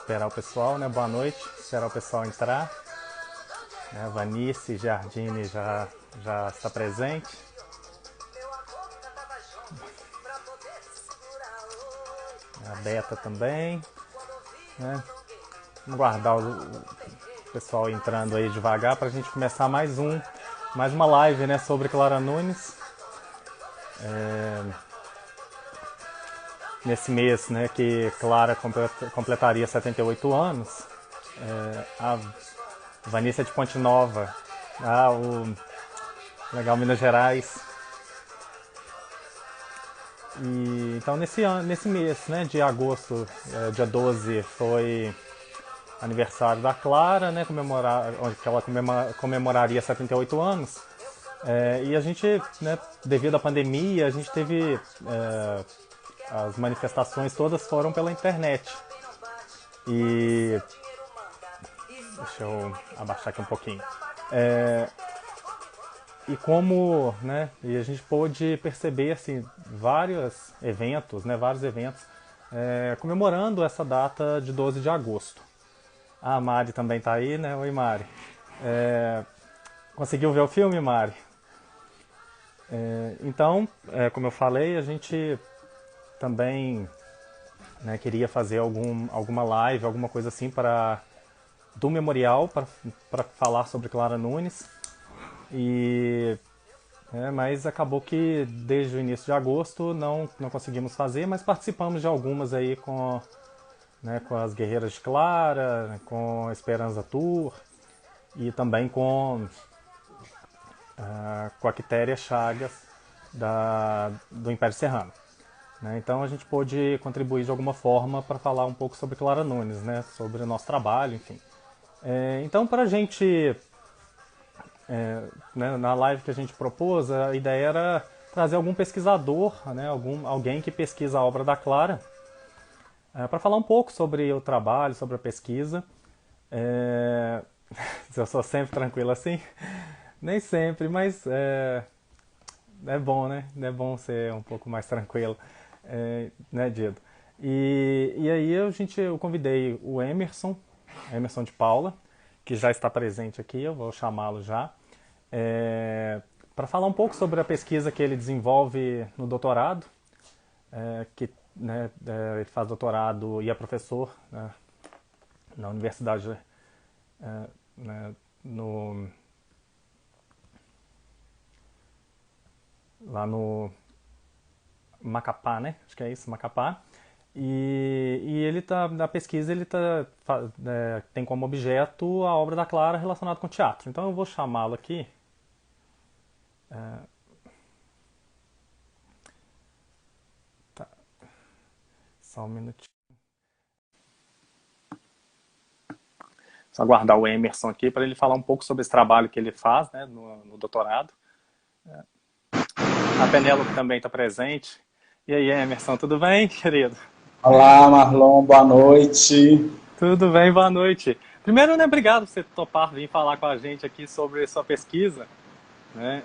esperar o pessoal, né? Boa noite, esperar o pessoal entrar. A Vanice Giardini já está presente. A Beta também. Né? Vamos guardar o pessoal entrando aí devagar para a gente começar mais uma live, né, sobre Clara Nunes. Nesse mês, né, que Clara completaria 78 anos, a Vanessa de Ponte Nova, legal, Minas Gerais. E, então nesse mês, né, de agosto, dia 12, foi aniversário da Clara, né, onde ela comemoraria 78 anos. E a gente, né, devido à pandemia, a gente teve... as manifestações todas foram pela internet. E... deixa eu abaixar aqui um pouquinho. E como, né, e a gente pôde perceber, assim, vários eventos comemorando essa data de 12 de agosto. A Mari também tá aí, né? Oi, Mari. Conseguiu ver o filme, Mari? Então, como eu falei, a gente também, né, queria fazer alguma live, alguma coisa assim do memorial para falar sobre Clara Nunes. Mas acabou que desde o início de agosto não conseguimos fazer, mas participamos de algumas aí com as Guerreiras de Clara, né, com a Esperança Tour e também com a Quitéria Chagas do Império Serrano. Né? Então a gente pôde contribuir de alguma forma para falar um pouco sobre Clara Nunes, né? Sobre o nosso trabalho, enfim. Então, para a gente, né, na live que a gente propôs, a ideia era trazer algum pesquisador, né, alguém que pesquisa a obra da Clara, para falar um pouco sobre o trabalho, sobre a pesquisa. Eu sou sempre tranquilo assim? Nem sempre, mas é bom, né? É bom ser um pouco mais tranquilo, né, Dido? E aí eu convidei o Emerson de Paula, que já está presente aqui, eu vou chamá-lo já, para falar um pouco sobre a pesquisa que ele desenvolve no doutorado, que, né, ele faz doutorado e é professor, né, na universidade, né, lá no Macapá, né? Acho que é isso, Macapá. E ele na pesquisa ele tem como objeto a obra da Clara relacionada com teatro. Então eu vou chamá-lo aqui. Tá. Só um minutinho. Só aguardar o Emerson aqui para ele falar um pouco sobre esse trabalho que ele faz, né, no doutorado. A Penélope também está presente. E aí, Emerson, tudo bem, querido? Olá, Marlon, boa noite. Tudo bem, boa noite. Primeiro, né, obrigado por você topar vir falar com a gente aqui sobre sua pesquisa. Né?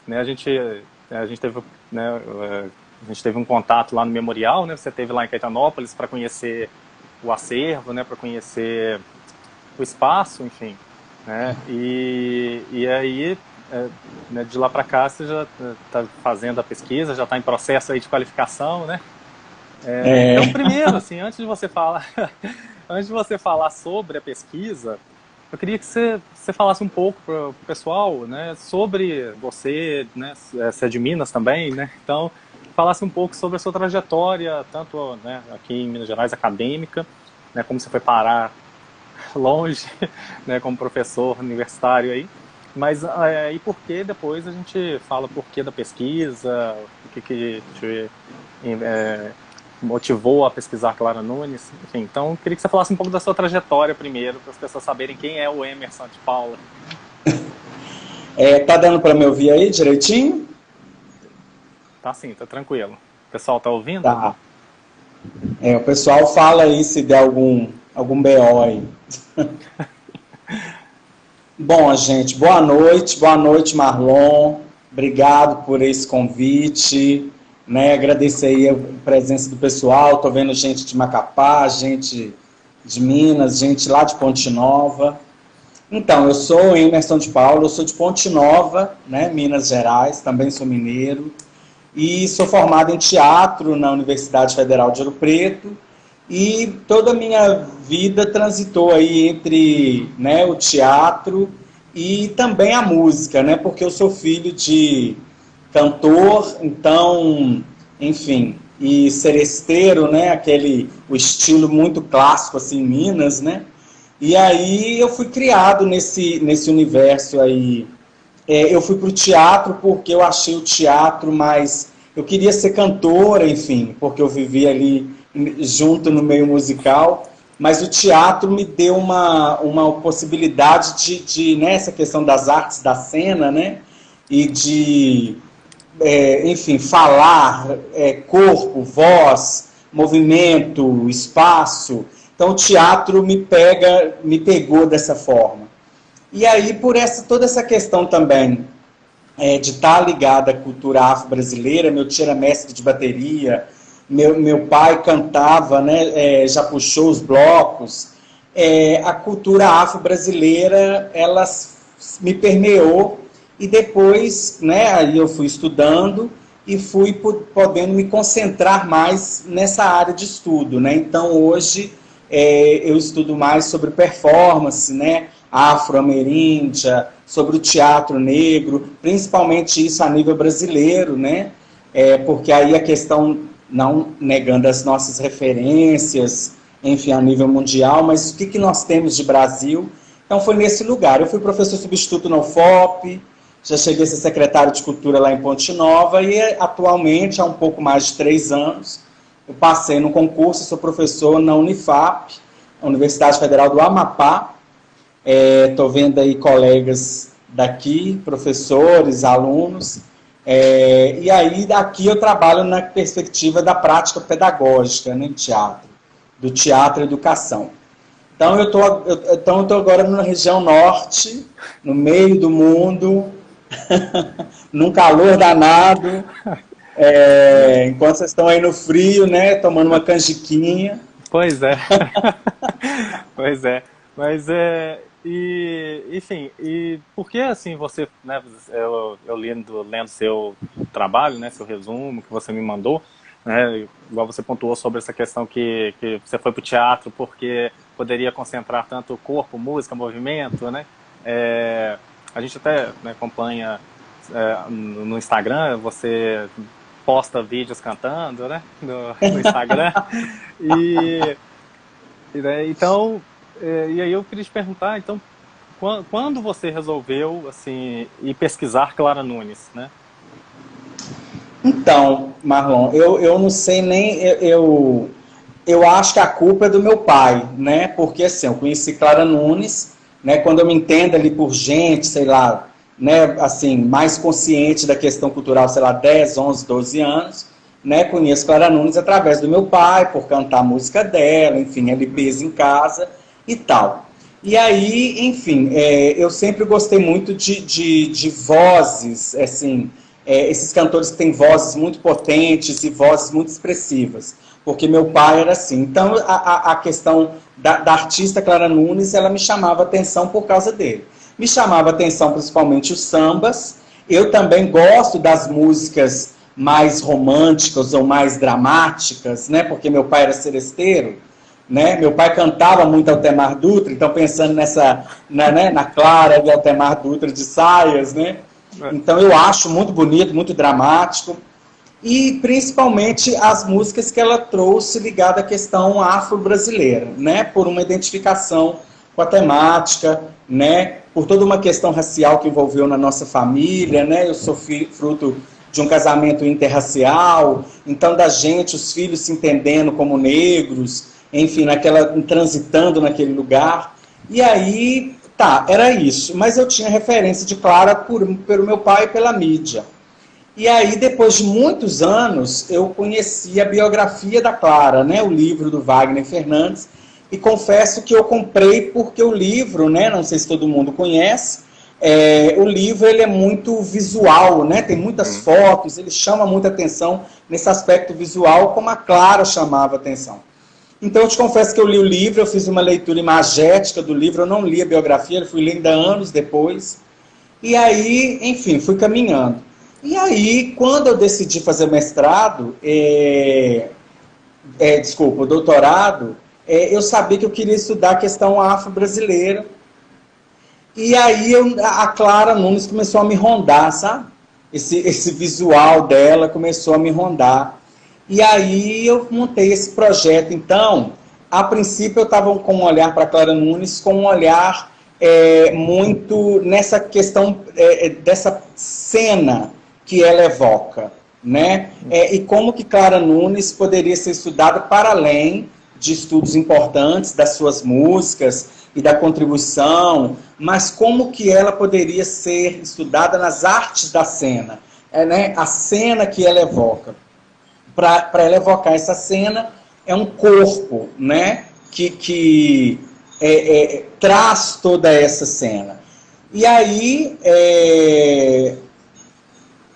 A gente teve, né, a gente teve um contato lá no Memorial, né? Você esteve lá em Caetanópolis para conhecer o acervo, né, para conhecer o espaço, enfim. Né? E aí, né, de lá para cá, você já está fazendo a pesquisa, já está em processo aí de qualificação, né? Então, primeiro, assim, antes de você falar sobre a pesquisa, eu queria que você falasse um pouco para o pessoal, né, sobre você, né, você é de Minas também, né? Então, falasse um pouco sobre a sua trajetória, tanto, né, aqui em Minas Gerais, acadêmica, né, como você foi parar longe, né, como professor universitário aí, mas e por que depois a gente fala por que da pesquisa, o que te motivou a pesquisar Clara Nunes, enfim. Então, eu queria que você falasse um pouco da sua trajetória primeiro, para as pessoas saberem quem é o Emerson de Paula. Tá dando para me ouvir aí direitinho? Tá sim, tá tranquilo. O pessoal tá ouvindo? Tá. O pessoal fala aí se der algum BO aí. Bom, gente, boa noite, Marlon. Obrigado por esse convite. Né, agradecer aí a presença do pessoal, tô vendo gente de Macapá, gente de Minas, gente lá de Ponte Nova. Então, eu sou Emerson de Paulo, eu sou de Ponte Nova, né, Minas Gerais, também sou mineiro, e sou formado em teatro na Universidade Federal de Ouro Preto, e toda a minha vida transitou aí entre, né, o teatro e também a música, né, porque eu sou filho de cantor, então, enfim, e seresteiro, né, o estilo muito clássico assim em Minas, né. E aí eu fui criado nesse universo aí. Eu fui para o teatro porque eu achei o teatro mais... Eu queria ser cantora, enfim, porque eu vivia ali junto no meio musical, mas o teatro me deu uma possibilidade de né, essa questão das artes da cena, né, e de, enfim, falar, corpo, voz, movimento, espaço. Então o teatro me pegou dessa forma. E aí, por toda essa questão também de estar ligada à cultura afro-brasileira, meu tio era mestre de bateria, meu pai cantava, né, já puxou os blocos, a cultura afro-brasileira, ela me permeou, e depois, né, aí eu fui estudando e fui podendo me concentrar mais nessa área de estudo, né? Então, hoje, eu estudo mais sobre performance, né, afro-ameríndia, sobre o teatro negro, principalmente isso a nível brasileiro, né? Porque aí a questão, não negando as nossas referências, enfim, a nível mundial, mas o que nós temos de Brasil? Então foi nesse lugar. Eu fui professor substituto na UFOP, já cheguei a ser secretário de Cultura lá em Ponte Nova e atualmente, há um pouco mais de 3 anos, eu passei no concurso, sou professor na Unifap, Universidade Federal do Amapá. Estou vendo aí colegas daqui, professores, alunos, e aí daqui eu trabalho na perspectiva da prática pedagógica, né, teatro, do teatro e educação. Então eu estou agora na região norte, no meio do mundo, num calor danado, enquanto vocês estão aí no frio, né, tomando uma canjiquinha. Pois é, pois é, mas enfim, e por que assim você, né, eu lendo seu trabalho, né, seu resumo que você me mandou, né, igual você pontuou sobre essa questão que você foi para o teatro porque poderia concentrar tanto corpo, música, movimento, né, a gente até, né, acompanha no Instagram, você posta vídeos cantando, né, no Instagram, né, então, e aí eu queria te perguntar, então, quando você resolveu, assim, ir pesquisar Clara Nunes, né? Então, Marlon, eu não sei nem... Eu acho que a culpa é do meu pai, né? Porque, assim, eu conheci Clara Nunes, né? Quando eu me entendo ali por gente, sei lá, né? Assim, mais consciente da questão cultural, sei lá, 10, 11, 12 anos, né? Conheço Clara Nunes através do meu pai, por cantar a música dela, enfim, LPs em casa e tal. E aí, enfim, eu sempre gostei muito de vozes, assim, esses cantores que têm vozes muito potentes e vozes muito expressivas, porque meu pai era assim. Então, a questão da artista Clara Nunes, ela me chamava atenção por causa dele. Me chamava atenção principalmente os sambas. Eu também gosto das músicas mais românticas ou mais dramáticas, né? Porque meu pai era seresteiro, né? Meu pai cantava muito Altemar Dutra, então pensando na Clara de Altemar Dutra de saias, né? Então eu acho muito bonito, muito dramático, e principalmente as músicas que ela trouxe ligada à questão afro-brasileira, né? Por uma identificação com a temática, né? Por toda uma questão racial que envolveu na nossa família, né? Eu sou fruto de um casamento interracial, então da gente, os filhos se entendendo como negros, enfim, transitando naquele lugar. E aí, era isso. Mas eu tinha referência de Clara pelo meu pai e pela mídia. E aí, depois de muitos anos, eu conheci a biografia da Clara, né, o livro do Wagner Fernandes, e confesso que eu comprei porque o livro, né, não sei se todo mundo conhece, o livro ele é muito visual, né, tem muitas fotos, ele chama muita atenção nesse aspecto visual, como a Clara chamava atenção. Então, eu te confesso que eu li o livro, eu fiz uma leitura imagética do livro, eu não li a biografia, eu fui ler ainda anos depois. E aí, enfim, fui caminhando. E aí, quando eu decidi fazer o mestrado, desculpa, o doutorado, eu sabia que eu queria estudar a questão afro-brasileira. E aí a Clara Nunes começou a me rondar, sabe? Esse visual dela começou a me rondar. E aí eu montei esse projeto. Então, a princípio eu estava com um olhar para Clara Nunes, com um olhar muito nessa questão dessa cena que ela evoca, né? E como que Clara Nunes poderia ser estudada para além de estudos importantes das suas músicas e da contribuição, mas como que ela poderia ser estudada nas artes da cena, né? A cena que ela evoca. Para ela evocar essa cena, é um corpo, né? que traz toda essa cena. E aí,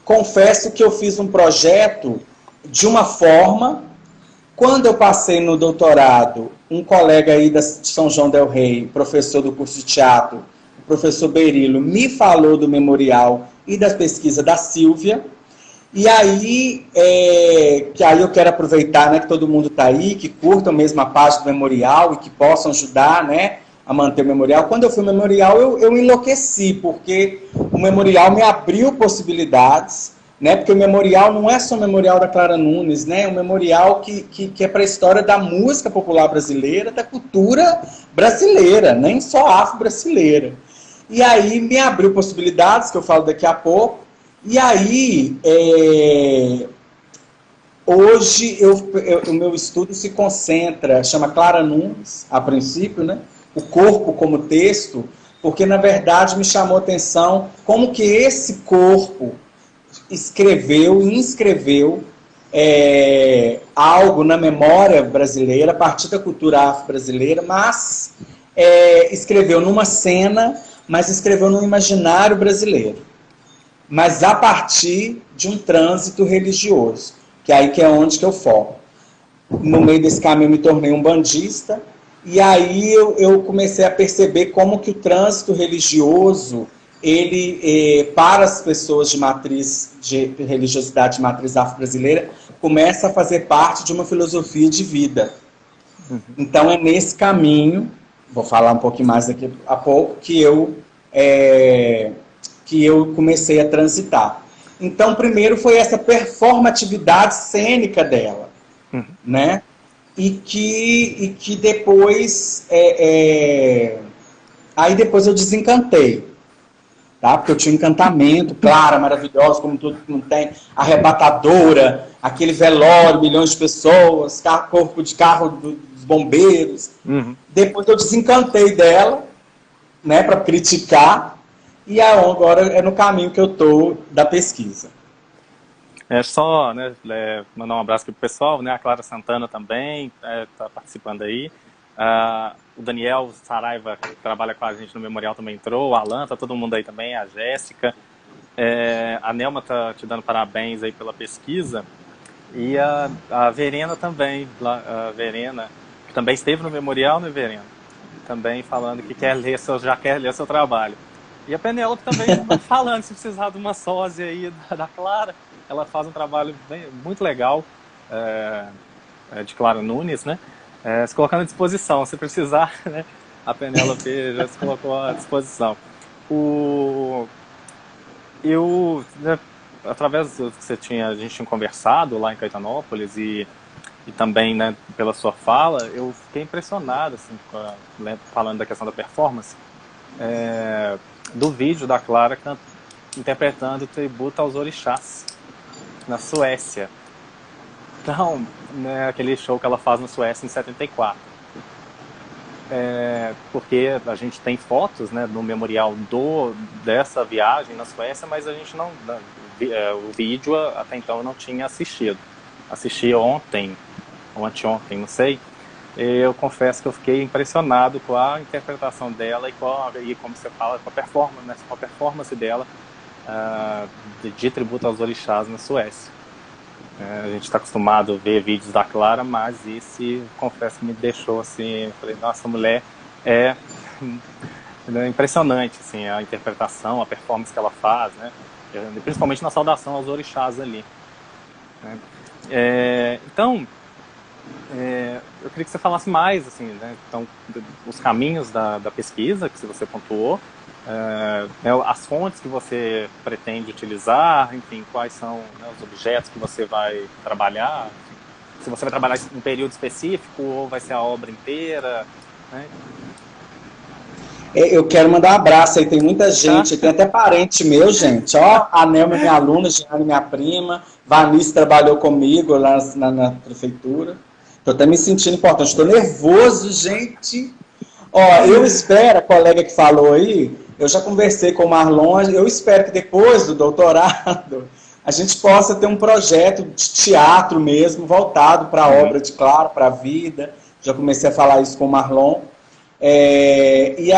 confesso que eu fiz um projeto de uma forma. Quando eu passei no doutorado, um colega aí de São João del Rei, professor do curso de teatro, o professor Berilo, me falou do memorial e das pesquisas da Sílvia. E aí, que aí eu quero aproveitar, né, que todo mundo está aí, que curtam mesmo a página do memorial e que possam ajudar, né, a manter o memorial. Quando eu fui ao memorial, eu enlouqueci, porque o memorial me abriu possibilidades, né, porque o memorial não é só o memorial da Clara Nunes, né, é um memorial que é para a história da música popular brasileira, da cultura brasileira, nem só afro-brasileira. E aí me abriu possibilidades, que eu falo daqui a pouco. E aí, hoje o meu estudo se concentra, chama Clara Nunes, a princípio, né? O corpo como texto, porque na verdade me chamou a atenção como que esse corpo escreveu e inscreveu algo na memória brasileira, a partir da cultura afro-brasileira, mas escreveu numa cena, mas escreveu no imaginário brasileiro. Mas a partir de um trânsito religioso, que é onde que eu foco. No meio desse caminho eu me tornei um bandista, e aí eu comecei a perceber como que o trânsito religioso, ele, para as pessoas de religiosidade de matriz afro-brasileira, começa a fazer parte de uma filosofia de vida. Então é nesse caminho, vou falar um pouquinho mais daqui a pouco, que eu comecei a transitar. Então, primeiro foi essa performatividade cênica dela, né? E que depois... Aí depois eu desencantei, tá? Porque eu tinha um encantamento, Clara, maravilhosa, como todo mundo tem, arrebatadora, aquele velório, milhões de pessoas, corpo de carro dos bombeiros. Depois eu desencantei dela, né, para criticar, e agora é no caminho que eu estou da pesquisa. Só, né, mandar um abraço aqui pro pessoal, né, a Clara Santana também está participando aí. O Daniel Saraiva, que trabalha com a gente no Memorial, também entrou, o Alan, tá todo mundo aí também, a Jéssica. A Nelma tá te dando parabéns aí pela pesquisa. E a Verena também, a Verena, que também esteve no Memorial, né, Verena? Também falando que já quer ler seu trabalho. E a Penélope também falando, se precisar de uma sósia aí da Clara, ela faz um trabalho muito legal, de Clara Nunes, né? Se colocando à disposição, se precisar, né? A Penélope já se colocou à disposição. Né, através do que a gente tinha conversado lá em Caetanópolis e também, né, pela sua fala, eu fiquei impressionado, assim, falando da questão da performance, do vídeo da Clara interpretando o tributo aos orixás na Suécia. Então, né, aquele show que ela faz na Suécia em 74. Porque a gente tem fotos, né, no memorial dessa viagem na Suécia, mas a gente não... o vídeo até então eu não tinha assistido. Assisti ontem, ou anteontem, não sei. Eu confesso que eu fiquei impressionado com a interpretação dela e como você fala, com a performance dela de tributo aos orixás na Suécia. A gente está acostumado a ver vídeos da Clara, mas esse, confesso que me deixou assim, eu falei, nossa, a mulher é impressionante, assim, a interpretação, a performance que ela faz, né? Principalmente na saudação aos orixás ali, né? Então, eu queria que você falasse mais, assim, né? Então, os caminhos da pesquisa que você pontuou, né, as fontes que você pretende utilizar, enfim, quais são, né, os objetos que você vai trabalhar, enfim, se você vai trabalhar em um período específico ou vai ser a obra inteira, né? Eu quero mandar um abraço aí, tem muita gente, tem até parente meu, gente, ó, a Nelma é minha aluna, Giane minha prima, Vanice trabalhou comigo lá na prefeitura, tô até me sentindo importante, estou nervoso, gente. Ó, eu espero, a colega que falou aí, eu já conversei com o Marlon, eu espero que depois do doutorado a gente possa ter um projeto de teatro mesmo, voltado para a obra de Clara, para a vida, já comecei a falar isso com o Marlon. E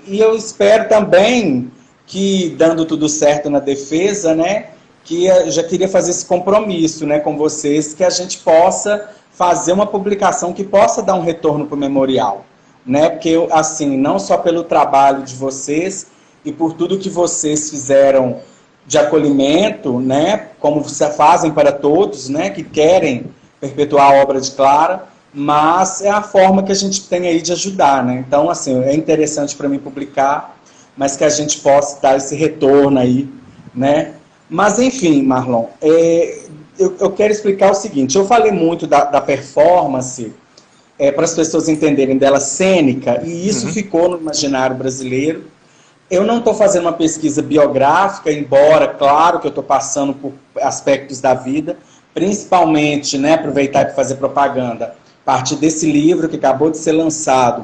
eu espero também que, dando tudo certo na defesa, né, que eu já queria fazer esse compromisso, né, com vocês, que a gente possa fazer uma publicação que possa dar um retorno para o memorial, né, porque, assim, não só pelo trabalho de vocês e por tudo que vocês fizeram de acolhimento, né, como vocês fazem para todos, né, que querem perpetuar a obra de Clara, mas é a forma que a gente tem aí de ajudar, né? Então, assim, é interessante para mim publicar, mas que a gente possa dar esse retorno aí, né? Mas, enfim, Marlon, eu quero explicar o seguinte, eu falei muito da performance, para as pessoas entenderem dela cênica, e isso ficou no imaginário brasileiro. Eu não estou fazendo uma pesquisa biográfica, embora, claro, que eu estou passando por aspectos da vida, principalmente, né, aproveitar para fazer propaganda, a partir desse livro que acabou de ser lançado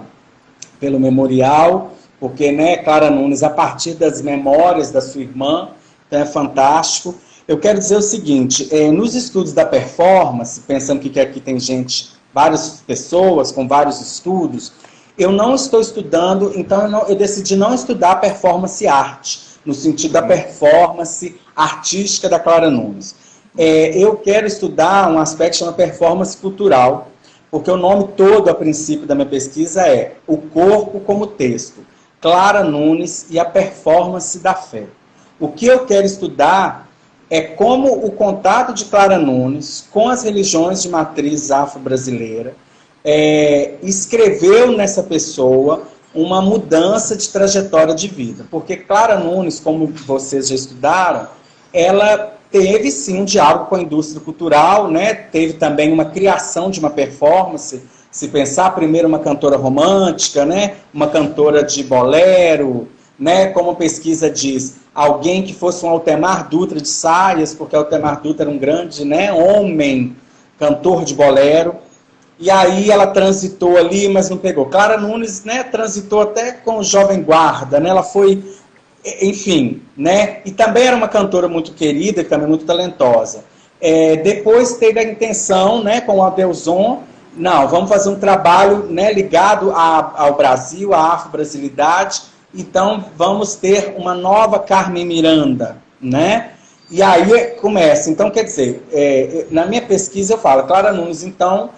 pelo Memorial, porque, né, Clara Nunes, a partir das memórias da sua irmã, então é fantástico. Eu quero dizer o seguinte, nos estudos da performance, pensando que aqui tem gente, várias pessoas com vários estudos, eu não estou estudando, então eu decidi não estudar performance arte, no sentido da performance artística da Clara Nunes. Eu quero estudar um aspecto que chama performance cultural, porque o nome todo, a princípio da minha pesquisa, é O Corpo como Texto, Clara Nunes e a Performance da Fé. O que eu quero estudar é como o contato de Clara Nunes com as religiões de matriz afro-brasileira escreveu nessa pessoa uma mudança de trajetória de vida. Porque Clara Nunes, como vocês já estudaram, ela teve sim um diálogo com a indústria cultural, né? Teve também uma criação de uma performance, se pensar primeiro uma cantora romântica, né? Uma cantora de bolero, né? Como a pesquisa diz, alguém que fosse um Altemar Dutra de saias, porque Altemar Dutra era um grande, né, homem, cantor de bolero, e aí ela transitou ali, mas não pegou. Clara Nunes, né, transitou até com o Jovem Guarda, né? Ela foi, enfim, né? E também era uma cantora muito querida e também muito talentosa. Depois teve a intenção, né, com o Adelson, não, vamos fazer um trabalho, né, ligado ao Brasil, à afro-brasilidade, então vamos ter uma nova Carmen Miranda, né? E aí começa, então quer dizer, na minha pesquisa eu falo, Clara Nunes, então,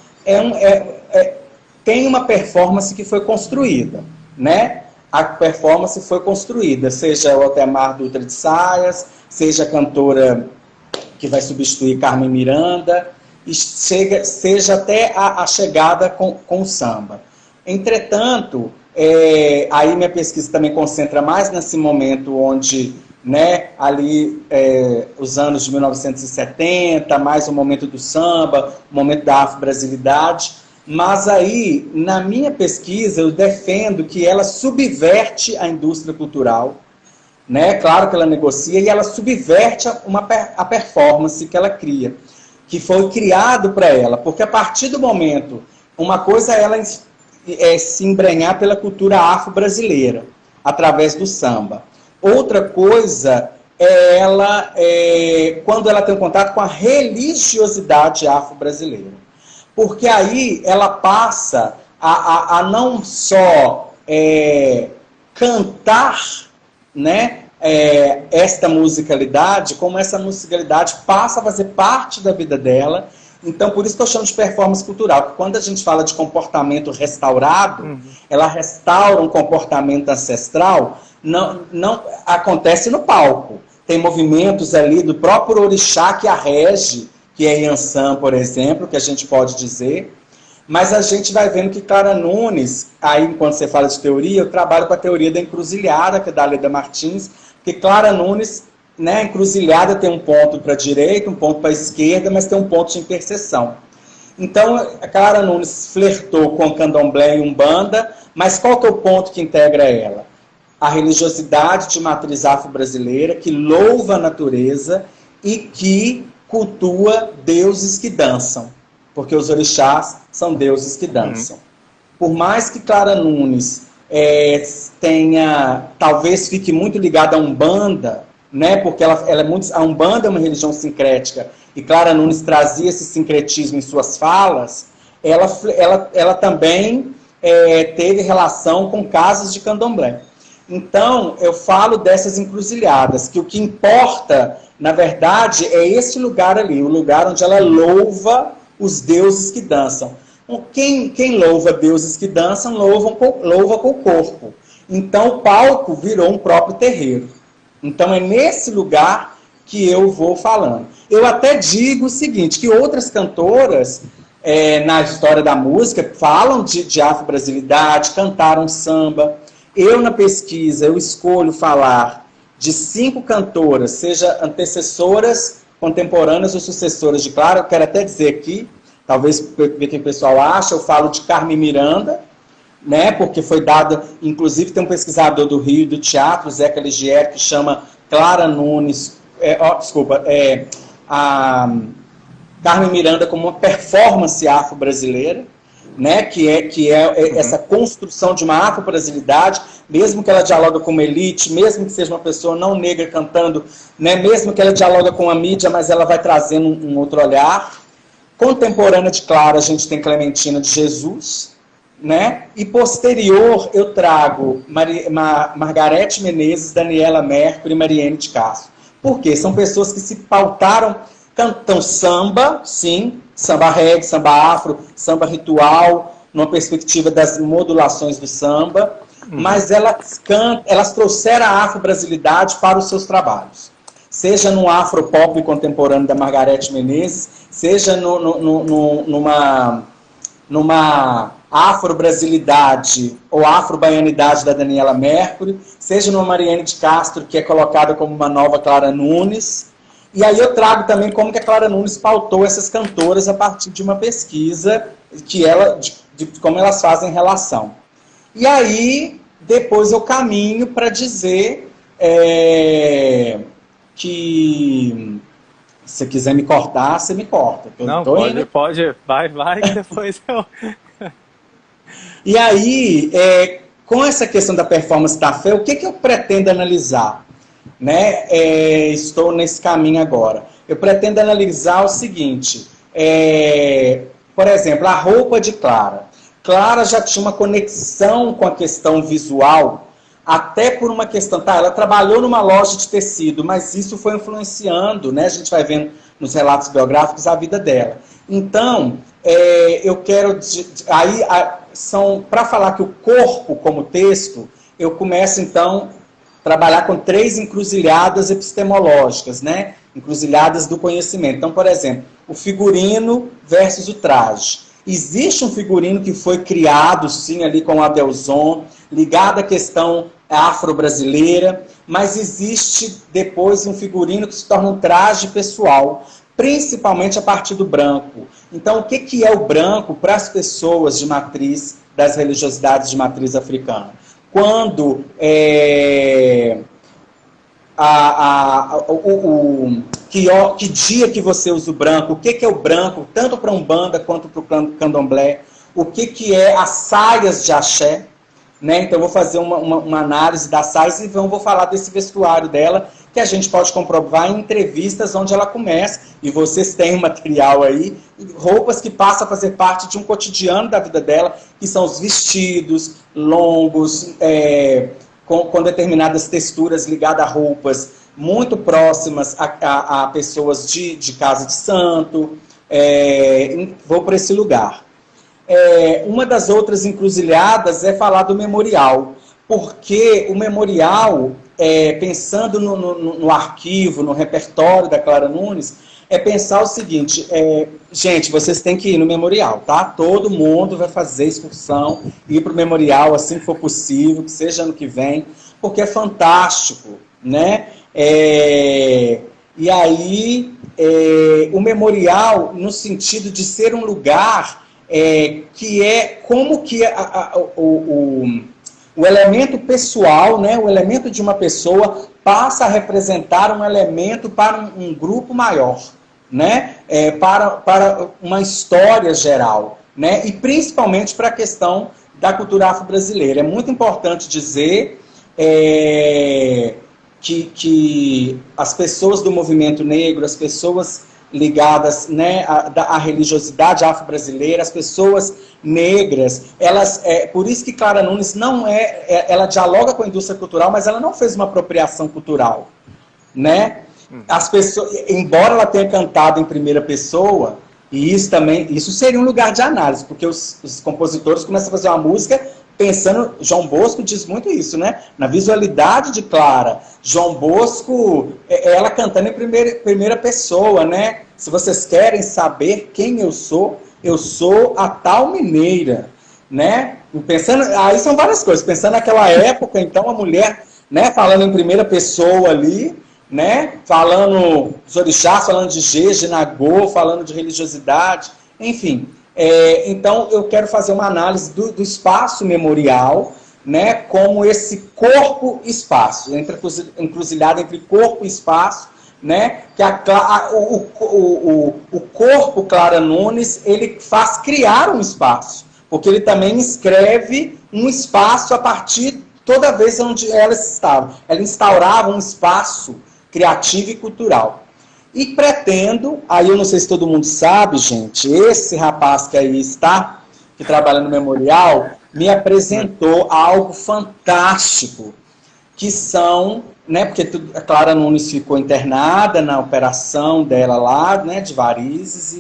tem uma performance que foi construída, né? A performance foi construída, seja o Altemar Dutra de saias, seja a cantora que vai substituir Carmen Miranda, e seja até a chegada com o samba. Entretanto, aí minha pesquisa também concentra mais nesse momento onde, né, ali os anos de 1970, mais o momento do samba, o momento da afro-brasilidade. Mas aí, na minha pesquisa, eu defendo que ela subverte a indústria cultural, né? Claro que ela negocia, e ela subverte a performance que ela cria, que foi criado para ela, porque a partir do momento, uma coisa é ela se embrenhar pela cultura afro-brasileira, através do samba. Outra coisa é ela, quando ela tem um contato com a religiosidade afro-brasileira. Porque aí ela passa a não só cantar, né, esta musicalidade, como essa musicalidade passa a fazer parte da vida dela. Então, por isso que eu chamo de performance cultural, porque quando a gente fala de comportamento restaurado, ela restaura um comportamento ancestral, não acontece no palco. Tem movimentos ali do próprio orixá que a rege, que é Yansan, por exemplo, que a gente pode dizer, mas a gente vai vendo que Clara Nunes, aí enquanto você fala de teoria, eu trabalho com a teoria da encruzilhada, que é da Leda Martins, que Clara Nunes, né, a encruzilhada tem um ponto para a direita, um ponto para a esquerda, mas tem um ponto de interseção. Então, a Clara Nunes flertou com Candomblé e Umbanda, mas qual que é o ponto que integra ela? A religiosidade de matriz afro-brasileira, que louva a natureza e que cultua deuses que dançam, porque os orixás são deuses que dançam. Por mais que Clara Nunes talvez fique muito ligada a Umbanda, né, porque a Umbanda é uma religião sincrética, e Clara Nunes trazia esse sincretismo em suas falas, ela também teve relação com casos de candomblé. Então, eu falo dessas encruzilhadas, que o que importa, na verdade, é esse lugar ali, o lugar onde ela louva os deuses que dançam. Quem louva deuses que dançam, louva com o corpo. Então, o palco virou um próprio terreiro. Então, é nesse lugar que eu vou falando. Eu até digo o seguinte, que outras cantoras, na história da música, falam de afro-brasilidade, cantaram samba. Eu, na pesquisa, eu escolho falar de 5 cantoras, seja antecessoras, contemporâneas ou sucessoras de Clara. Eu quero até dizer aqui, talvez ver o que o pessoal acha, eu falo de Carmen Miranda, né, porque foi dada, inclusive tem um pesquisador do Rio do teatro, Zeca Ligieri, que chama Clara Nunes, a Carmen Miranda como uma performance afro-brasileira, né, que é essa construção de uma afro-brasilidade, mesmo que ela dialoga com uma elite, mesmo que seja uma pessoa não negra cantando, né, mesmo que ela dialoga com a mídia, mas ela vai trazendo um outro olhar. Contemporânea de Clara, a gente tem Clementina de Jesus, né? E posterior eu trago Margarete Menezes, Daniela Mercury e Mariene de Castro. Por quê? São pessoas que se pautaram, cantam samba, sim, samba reggae, samba afro, samba ritual, numa perspectiva das modulações do samba, mas elas trouxeram a afro-brasilidade para os seus trabalhos. Seja no afro-pop contemporâneo da Margarete Menezes, seja numa afro-brasilidade ou afro-baianidade da Daniela Mercury, seja numa Mariene de Castro, que é colocada como uma nova Clara Nunes. E aí eu trago também como que a Clara Nunes pautou essas cantoras a partir de uma pesquisa de como elas fazem relação. E aí, depois eu caminho para dizer que se você quiser me cortar, você me corta. Não, pode, vai, que depois eu... E aí, com essa questão da performance da fé, o que eu pretendo analisar? Né? Estou nesse caminho agora. Eu pretendo analisar o seguinte, por exemplo, a roupa de Clara. Clara já tinha uma conexão com a questão visual, até por uma questão, ela trabalhou numa loja de tecido, mas isso foi influenciando, né? A gente vai vendo nos relatos biográficos a vida dela. Então, eu quero, para falar que o corpo como texto, eu começo então a trabalhar com 3 encruzilhadas epistemológicas, né? Encruzilhadas do conhecimento. Então, por exemplo, o figurino versus o traje. Existe um figurino que foi criado, sim, ali com o Adelson, ligado à questão afro-brasileira, mas existe depois um figurino que se torna um traje pessoal, principalmente a partir do branco. Então, o que é o branco para as pessoas de matriz, das religiosidades de matriz africana? Quando que dia que você usa o branco, o que é o branco, tanto para Umbanda quanto para o Candomblé, o que é as saias de axé, né? Então eu vou fazer uma análise das saias e vou falar desse vestuário dela, que a gente pode comprovar em entrevistas onde ela começa, e vocês têm um material aí, roupas que passam a fazer parte de um cotidiano da vida dela, que são os vestidos longos, com determinadas texturas ligadas a roupas muito próximas a pessoas de casa de santo. Vou para esse lugar. Uma das outras encruzilhadas é falar do memorial, porque o memorial, pensando no arquivo, no repertório da Clara Nunes, é pensar o seguinte, gente, vocês têm que ir no memorial, tá? Todo mundo vai fazer excursão, ir para o memorial assim que for possível, que seja ano que vem, porque é fantástico, né? E aí, o memorial, no sentido de ser um lugar que é como que o elemento pessoal, né, o elemento de uma pessoa passa a representar um elemento para um grupo maior, né, para uma história geral, né, e principalmente para a questão da cultura afro-brasileira. É muito importante dizer que as pessoas do movimento negro, as pessoas ligadas, né, à religiosidade afro-brasileira, as pessoas negras, por isso que Clara Nunes ela dialoga com a indústria cultural, mas ela não fez uma apropriação cultural, né? As pessoas, embora ela tenha cantado em primeira pessoa, e isso seria um lugar de análise, porque os compositores começam a fazer uma música pensando, João Bosco diz muito isso, né? Na visualidade de Clara, João Bosco, ela cantando em primeira pessoa, né? Se vocês querem saber quem eu sou a tal mineira, né? Pensando, aí são várias coisas, pensando naquela época, então a mulher, né, falando em primeira pessoa ali, né? Falando dos orixás, falando de Jeje, Nagô, falando de religiosidade, enfim. Então, eu quero fazer uma análise do espaço memorial, né, como esse corpo-espaço, encruzilhada entre corpo e espaço, né, que o corpo Clara Nunes, ele faz criar um espaço, porque ele também escreve um espaço a partir, toda vez onde ela estava. Ela instaurava um espaço criativo e cultural. E pretendo, aí eu não sei se todo mundo sabe, gente, esse rapaz que aí está, que trabalha no memorial, me apresentou algo fantástico, que são, né, porque a Clara Nunes ficou internada na operação dela lá, né, de varizes,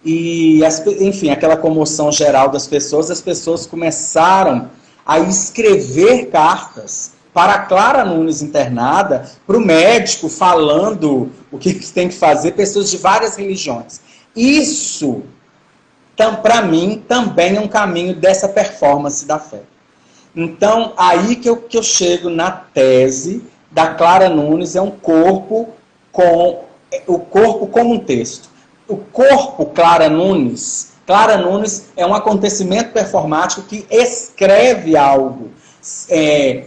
enfim, aquela comoção geral das pessoas, as pessoas começaram a escrever cartas para a Clara Nunes internada, para o médico falando o que tem que fazer, pessoas de várias religiões. Isso, para mim, também é um caminho dessa performance da fé. Então, aí que eu chego na tese da Clara Nunes, o corpo como um texto. O corpo Clara Nunes é um acontecimento performático que escreve algo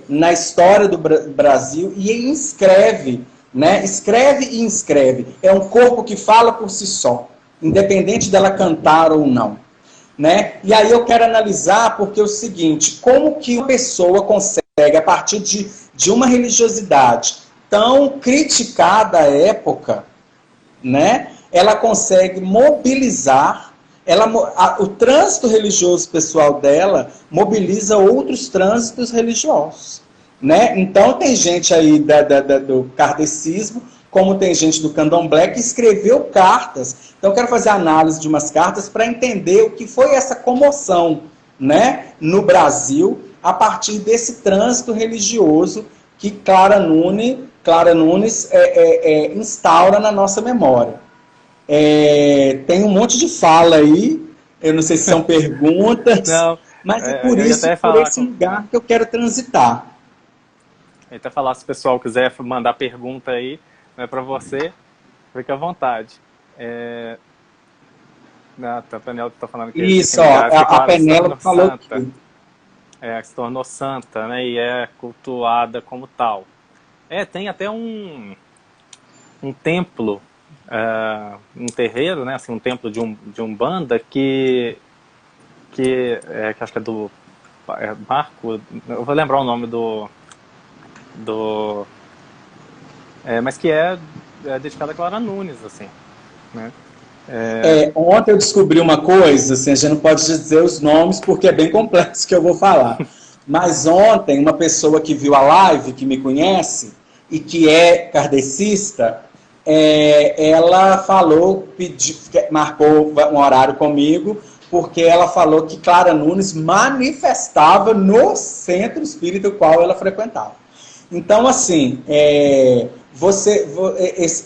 na história do Brasil e inscreve, né? Escreve e inscreve. É um corpo que fala por si só, independente dela cantar ou não, né? E aí eu quero analisar porque é o seguinte, como que uma pessoa consegue, a partir de uma religiosidade tão criticada à época, né? Ela consegue mobilizar, o trânsito religioso pessoal dela mobiliza outros trânsitos religiosos, né? Então tem gente aí do kardecismo, como tem gente do candomblé que escreveu cartas. Então eu quero fazer análise de umas cartas para entender o que foi essa comoção, né, no Brasil, a partir desse trânsito religioso que Clara Nunes instaura na nossa memória. Tem um monte de fala aí, eu não sei se são perguntas, não, mas é por isso, por esse lugar que eu quero transitar. Eu até falar, se o pessoal quiser mandar pergunta aí, não é para você, fica à vontade. A Penélope está falando que... Isso, a Penélope falou santa, que se tornou santa, né, e é cultuada como tal. Tem até um templo, um terreiro, né, assim, um templo de Umbanda que acho que é do Marco, eu vou lembrar o nome mas que é dedicado a Clara Nunes, assim, né? Ontem eu descobri uma coisa, assim, a gente não pode dizer os nomes porque é bem complexo que eu vou falar. Mas ontem, uma pessoa que viu a live, que me conhece, e que é kardecista, ela falou, marcou um horário comigo, porque ela falou que Clara Nunes manifestava no centro espírita o qual ela frequentava. Então, assim,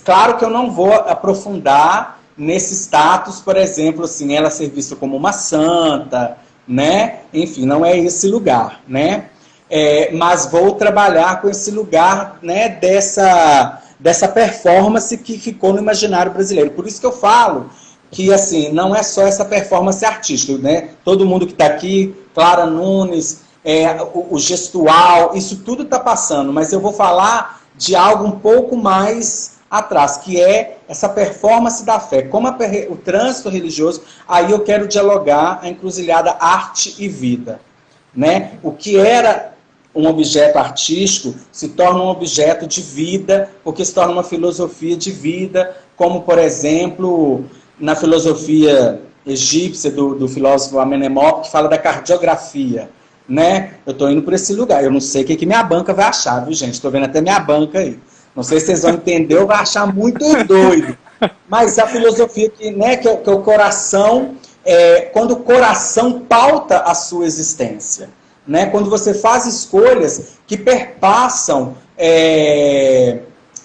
claro que eu não vou aprofundar nesse status, por exemplo, assim, ela ser vista como uma santa, né? Enfim, não é esse lugar, né? Mas vou trabalhar com esse lugar, né, dessa performance que ficou no imaginário brasileiro. Por isso que eu falo que, assim, não é só essa performance artística, né? Todo mundo que está aqui, Clara Nunes, o gestual, isso tudo está passando, mas eu vou falar de algo um pouco mais atrás, que é essa performance da fé, como o trânsito religioso. Aí eu quero dialogar a encruzilhada arte e vida, né? O que era um objeto artístico se torna um objeto de vida, porque se torna uma filosofia de vida, como, por exemplo, na filosofia egípcia do filósofo Amenemop, que fala da cardiografia, né? Eu estou indo por esse lugar. Eu não sei o que minha banca vai achar, viu, gente? Estou vendo até minha banca aí. Não sei se vocês vão entender ou vai achar muito doido. Mas a filosofia né, que é o coração, quando o coração pauta a sua existência, né? Quando você faz escolhas que perpassam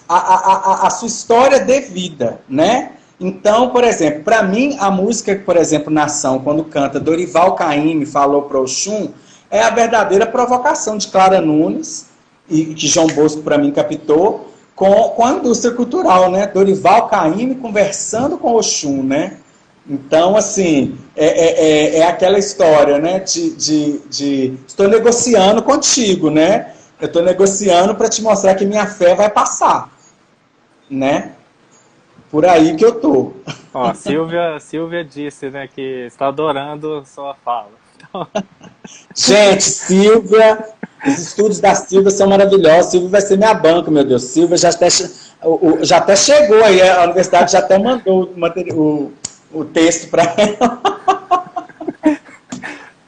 a sua história de vida, né? Então, por exemplo, para mim, a música, por exemplo, Nação, quando canta Dorival Caymmi falou para Oxum, é a verdadeira provocação de Clara Nunes, e que João Bosco, para mim, captou, com a indústria cultural, né? Dorival Caymmi conversando com Oxum, né? Então, assim, é aquela história, né? Estou negociando contigo, né? Eu estou negociando para te mostrar que minha fé vai passar, né? Por aí que eu tô. Ó, Silvia disse, né, que está adorando sua fala. Então... Gente, Silvia, os estudos da Silvia são maravilhosos. Silvia vai ser minha banca, meu Deus. Silvia já até chegou aí, a universidade já até mandou o texto para ela.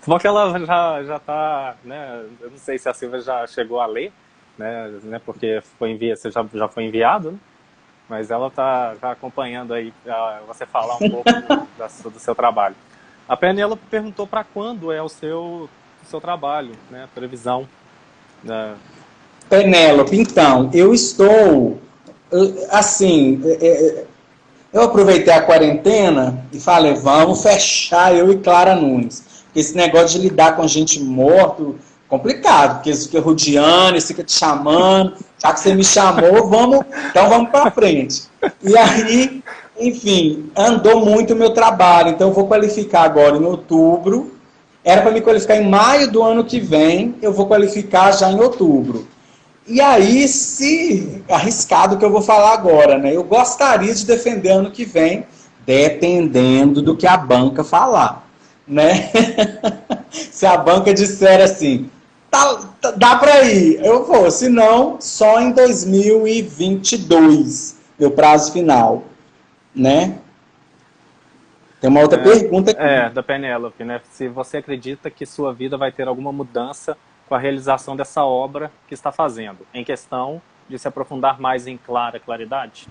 Bom que ela já tá, né, eu não sei se a Silvia já chegou a ler, né, porque você já foi enviado, né? Mas ela está já acompanhando aí você falar um pouco do seu trabalho. A Penélope perguntou para quando é o seu trabalho, né? A previsão. Penélope, então, eu estou, assim, eu aproveitei a quarentena e falei, vamos fechar eu e Clara Nunes. Porque esse negócio de lidar com gente morto, complicado, porque eles ficam rodeando, eles ficam te chamando, já que você me chamou, então vamos para frente. E aí, enfim, andou muito o meu trabalho, então eu vou qualificar agora em outubro, era para me qualificar em maio do ano que vem, eu vou qualificar já em outubro. E aí, se arriscado que eu vou falar agora, né? Eu gostaria de defender ano que vem, dependendo do que a banca falar, né? Se a banca disser assim, dá para ir, eu vou, se não, só em 2022, meu prazo final, né? Tem uma outra pergunta aqui. Da Penélope, né? Se você acredita que sua vida vai ter alguma mudança com a realização dessa obra que está fazendo, em questão de se aprofundar mais em claridade?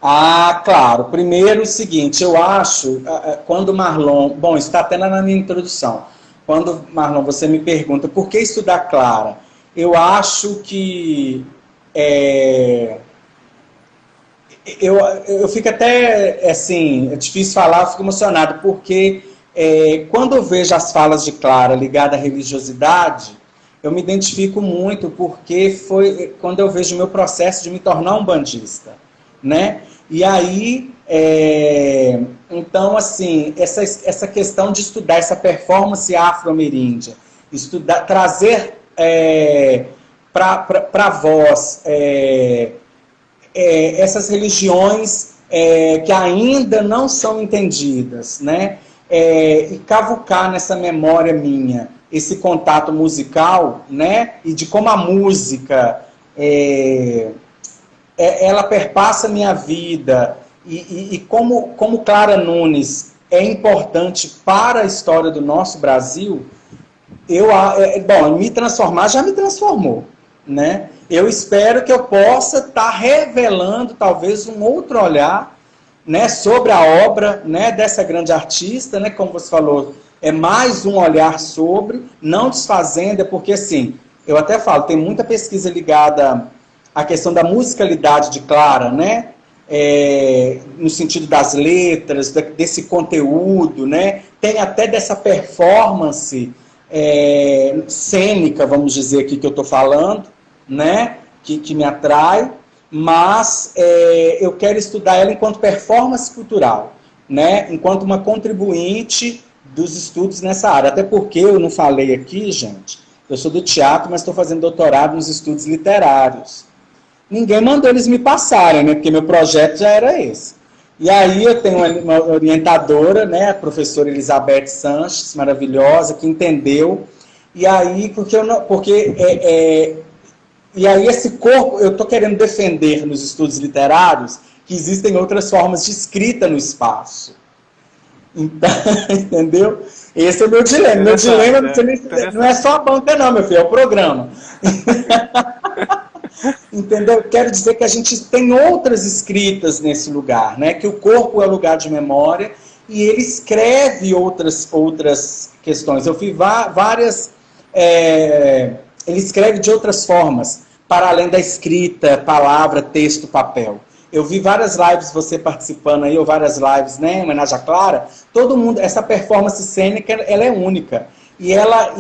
Ah, claro. Primeiro, o seguinte, eu acho, quando Marlon... Bom, isso está até na minha introdução. Quando, Marlon, você me pergunta por que estudar Clara, eu acho que... Eu fico até, assim, é difícil falar, eu fico emocionado, porque quando eu vejo as falas de Clara ligadas à religiosidade, eu me identifico muito, porque foi quando eu vejo o meu processo de me tornar um bandista, né? E aí, então, assim, essa questão de estudar essa performance afro-ameríndia, trazer para voz essas religiões que ainda não são entendidas, né? E cavucar nessa memória minha esse contato musical, né? E de como a música ela perpassa a minha vida e como Clara Nunes é importante para a história do nosso Brasil, Bom, me transformar já me transformou, né? Eu espero que eu possa estar revelando talvez um outro olhar, né, sobre a obra, né, dessa grande artista, né, como você falou, é mais um olhar sobre, não desfazendo, porque assim, eu até falo, tem muita pesquisa ligada à questão da musicalidade de Clara, né, no sentido das letras, desse conteúdo, né, tem até dessa performance cênica, vamos dizer aqui que eu estou falando, né, que me atrai, mas eu quero estudar ela enquanto performance cultural, né, enquanto uma contribuinte dos estudos nessa área. Até porque eu não falei aqui, gente, eu sou do teatro, mas estou fazendo doutorado nos estudos literários. Ninguém mandou eles me passarem, né, porque meu projeto já era esse. E aí eu tenho uma orientadora, né, a professora Elizabeth Sanches, maravilhosa, que entendeu. E aí, e aí esse corpo, eu estou querendo defender nos estudos literários que existem outras formas de escrita no espaço. Então, entendeu? Esse é o meu dilema. Meu dilema não é só a banca não, meu filho, é o programa. Entendeu? Quero dizer que a gente tem outras escritas nesse lugar, né? Que o corpo é lugar de memória e ele escreve outras questões. Eu fiz várias... ele escreve de outras formas, para além da escrita, palavra, texto, papel. Eu vi várias lives, você participando aí, ou várias lives, né, em homenagem à Clara. Todo mundo, essa performance cênica, ela é única. E ela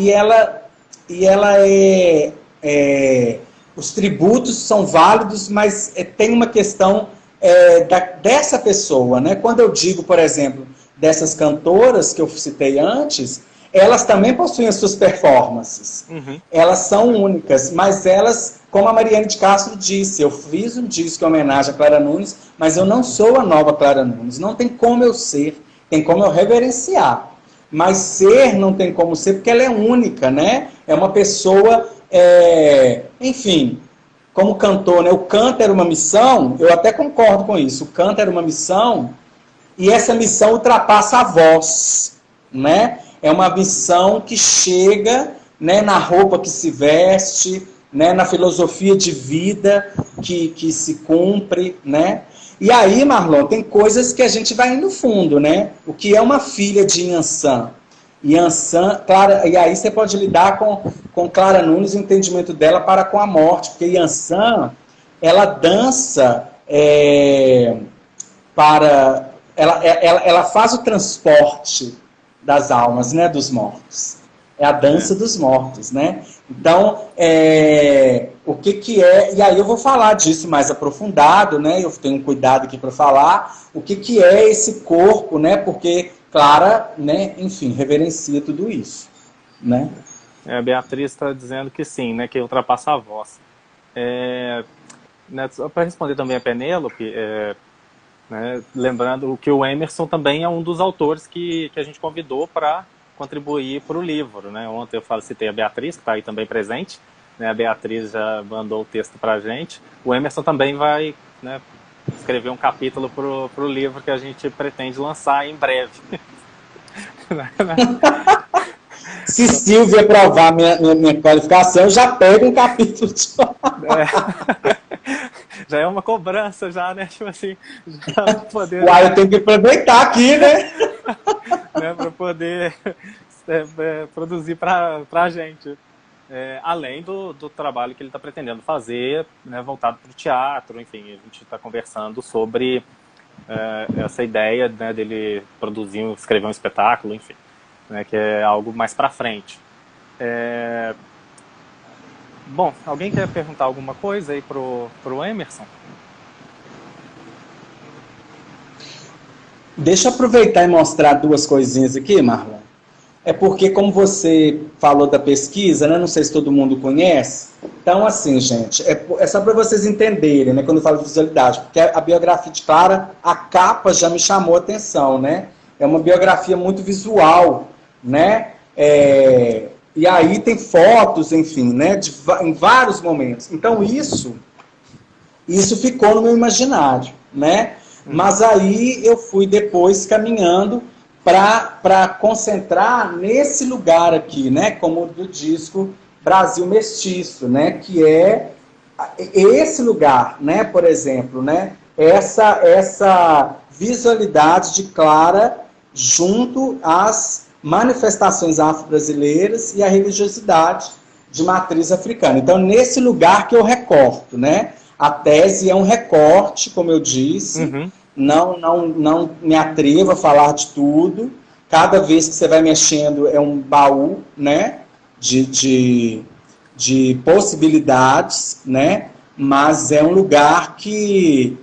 os tributos são válidos, mas tem uma questão dessa pessoa, né? Quando eu digo, por exemplo, dessas cantoras que eu citei antes, elas também possuem as suas performances. Uhum. Elas são únicas, mas elas, como a Mariane de Castro disse, eu fiz um disco em homenagem a Clara Nunes, mas eu não sou a nova Clara Nunes. Não tem como eu ser, tem como eu reverenciar. Mas ser não tem como ser, porque ela é única, né? É uma pessoa, enfim, como cantor, né? O canto era uma missão, eu até concordo com isso. O canto era uma missão, e essa missão ultrapassa a voz, né? É uma missão que chega, né, na roupa que se veste, né, na filosofia de vida que se cumpre, né? E aí, Marlon, tem coisas que a gente vai indo fundo, né? O que é uma filha de Yansan? Clara, e aí você pode lidar com Clara Nunes, o entendimento dela para com a morte, porque Yansan, ela dança ela faz o transporte das almas, né, dos mortos. É a dança dos mortos, né? Então, o que é... E aí eu vou falar disso mais aprofundado, né? Eu tenho um cuidado aqui para falar. O que é esse corpo, né? Porque Clara, né, enfim, reverencia tudo isso, né? A Beatriz está dizendo que sim, né? Que ultrapassa a voz. Né, para responder também a Penélope... né, lembrando que o Emerson também é um dos autores que a gente convidou para contribuir para o livro, né? Ontem eu citei a Beatriz, que está aí também presente, né? A Beatriz já mandou o texto para a gente. O Emerson também vai, né, escrever um capítulo para o livro que a gente pretende lançar em breve. Se Silvia aprovar minha qualificação, eu já pego um capítulo de... Já é uma cobrança, já, né? Tipo assim, já poder... Uai, eu tenho que aproveitar aqui, né? Né, para poder produzir para a gente. Além do trabalho que ele está pretendendo fazer, né, voltado para o teatro, enfim, a gente está conversando sobre essa ideia, né, dele escrever um espetáculo, enfim, né, que é algo mais para frente. Bom, alguém quer perguntar alguma coisa aí pro Emerson? Deixa eu aproveitar e mostrar duas coisinhas aqui, Marlon. É porque, como você falou da pesquisa, né, não sei se todo mundo conhece. Então, assim, gente, é só para vocês entenderem, né, quando eu falo de visualidade, porque a biografia de Clara, a capa já me chamou a atenção, né? É uma biografia muito visual, né? E aí tem fotos, enfim, né, em vários momentos. Então isso ficou no meu imaginário, né? Mas aí eu fui depois caminhando para concentrar nesse lugar aqui, né, como do disco Brasil Mestiço, né, que é esse lugar, né, por exemplo, né, essa visualidade de Clara junto às manifestações afro-brasileiras e a religiosidade de matriz africana. Então, nesse lugar que eu recorto, né, a tese é um recorte, como eu disse, não me atrevo a falar de tudo. Cada vez que você vai mexendo é um baú, né, de possibilidades, né, mas é um lugar que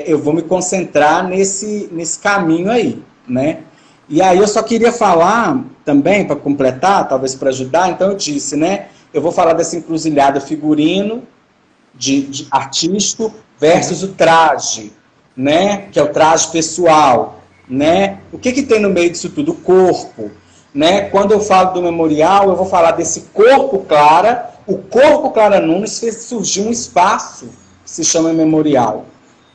eu vou me concentrar nesse caminho aí, né. E aí eu só queria falar também, para completar, talvez para ajudar, então eu disse, né, eu vou falar dessa encruzilhada figurino, de artístico, versus o traje, né, que é o traje pessoal, né, o que tem no meio disso tudo? O corpo, né, quando eu falo do memorial, eu vou falar desse corpo Clara, o corpo Clara Nunes fez surgir um espaço que se chama memorial,